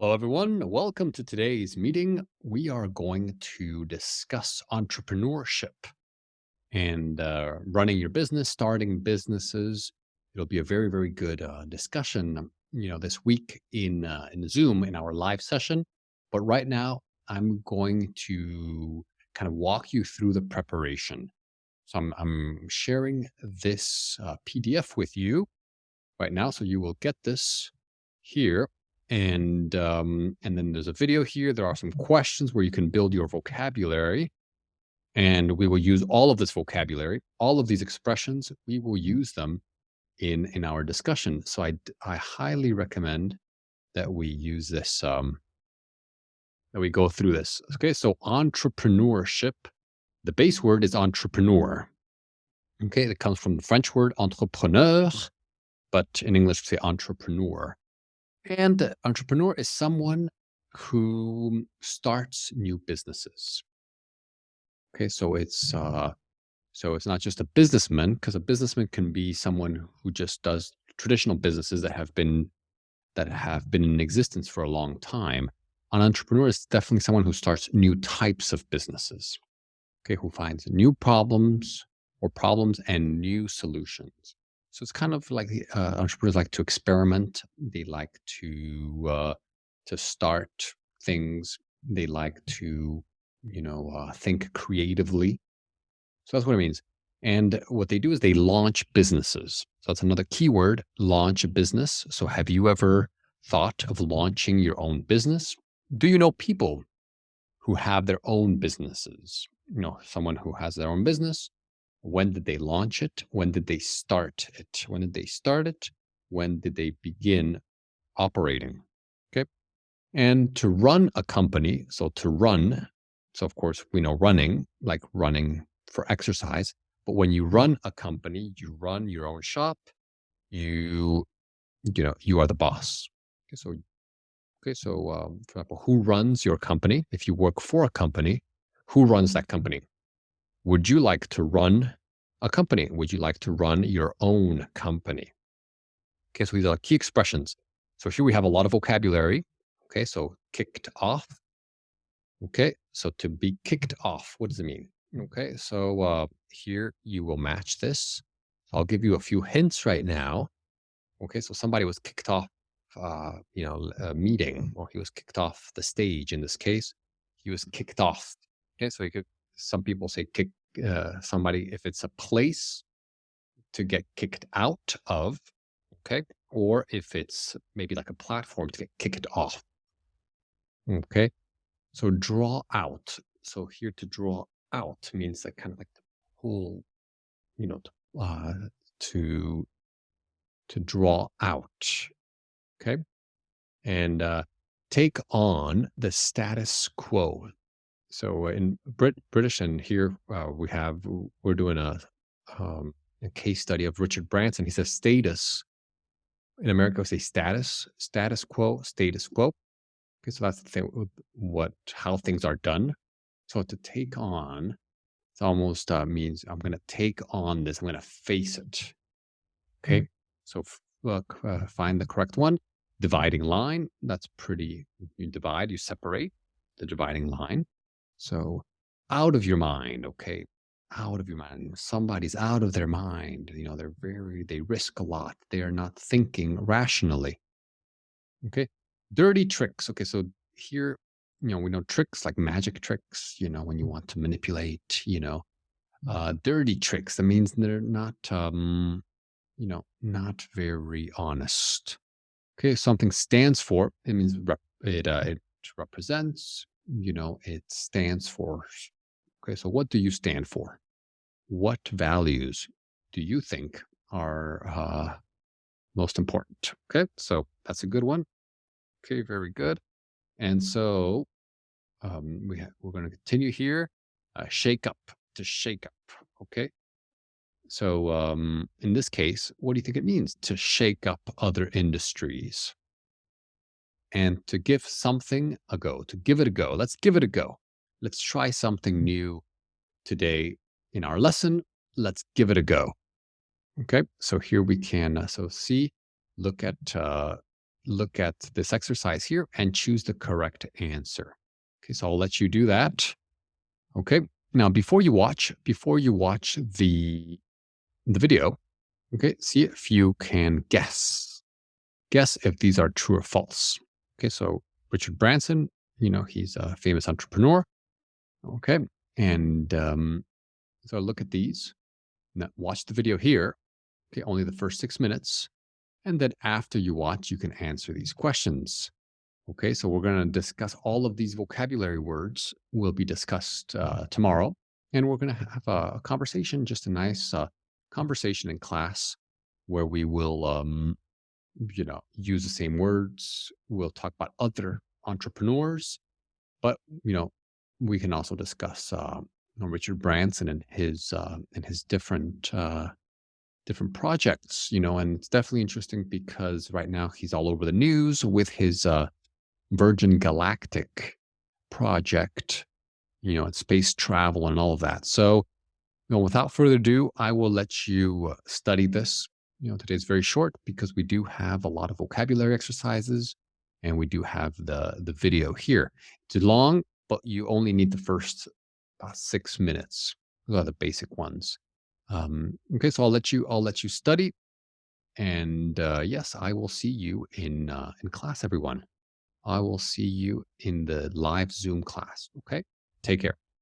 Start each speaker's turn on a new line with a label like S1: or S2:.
S1: Hello, everyone. Welcome to today's meeting. We are going to discuss entrepreneurship and running your business, starting businesses. It'll be a very, very good discussion, this week in Zoom in our live session. But right now, I'm going to kind of walk you through the preparation. So I'm sharing this PDF with you right now, so you will get this here. And then there's a video here. There are some questions where you can build your vocabulary, and we will use all of this vocabulary, all of these expressions. We will use them in our discussion. So I highly recommend that we use this, that we go through this. Okay, so entrepreneurship. The base word is entrepreneur. Okay, it comes from the French word entrepreneur, but in English we say entrepreneur. And entrepreneur is someone who starts new businesses. Okay, so it's not just a businessman, because a businessman can be someone who just does traditional businesses that have been in existence for a long time. An entrepreneur is definitely someone who starts new types of businesses. Okay, who finds new problems and new solutions. So it's kind of like entrepreneurs like to experiment. They like to start things. They like to think creatively. So that's what it means. And what they do is they launch businesses. So that's another keyword: launch a business. So have you ever thought of launching your own business? Do you know people who have their own businesses? Someone who has their own business. When did they launch it? When did they start it? When did they start it? When did they begin operating? Okay. And to run a company, so of course we know running, like running for exercise, but when you run a company, you run your own shop, you are the boss. For example, who runs your company? If you work for a company, who runs that company? Would you like to run a company? Would you like to run your own company? Okay, so these are key expressions. So here we have a lot of vocabulary. Okay, so kicked off. Okay, so to be kicked off, what does it mean? Okay, so here you will match this. So I'll give you a few hints right now. Okay, so somebody was kicked off, a meeting, or he was kicked off the stage. In this case, he was kicked off. Okay, so some people say kick somebody if it's a place to get kicked out of. Okay, or if it's maybe like a platform to get kicked off. Okay, so draw out. So here to draw out means that kind of like to pull, you know, to draw out. Okay, and take on the status quo. So in British, and here we're doing a case study of Richard Branson. He says status. In America, we say status quo, status quo. Okay, so that's the thing, how things are done. So to take on, it almost means I'm going to take on this. I'm going to face it. Okay, so find the correct one. Dividing line. That's pretty. You divide, you separate the dividing line. So out of your mind. Okay, out of your mind. Somebody's out of their mind. They risk a lot. They are not thinking rationally. Okay. Dirty tricks. Okay. So here, we know tricks like magic tricks, when you want to manipulate, dirty tricks. That means they're not, not very honest. Okay. Something stands for, it means it represents, it stands for. Okay. So what do you stand for? What values do you think are most important? Okay. So that's a good one. Okay, very good. And so we're going to continue here. Shake up, to shake up. Okay. So in this case, what do you think it means to shake up other industries and to give something a go, to give it a go? Let's give it a go. Let's try something new today in our lesson. Let's give it a go. Okay. So here we can, look at look at this exercise here and choose the correct answer. Okay, so I'll let you do that. Okay. Now, before you watch the video, okay, see if you can guess if these are true or false. Okay, so Richard Branson, he's a famous entrepreneur. Okay, and so look at these. Now, watch the video here. Okay, only the first 6 minutes, and then after you watch, you can answer these questions. Okay, so we're going to discuss all of these vocabulary words will be discussed tomorrow. And we're going to have a conversation, just a nice conversation in class where we will, use the same words. We'll talk about other entrepreneurs, but, we can also discuss Richard Branson and his different projects, and it's definitely interesting because right now he's all over the news with his Virgin Galactic project, and space travel and all of that. So, without further ado, I will let you study this. Today's very short because we do have a lot of vocabulary exercises and we do have the video here. It's long, but you only need the first 6 minutes. Those are the basic ones. Okay, so I'll let you study, and yes, I will see you in class, everyone. I will see you in the live Zoom class. Okay. Take care.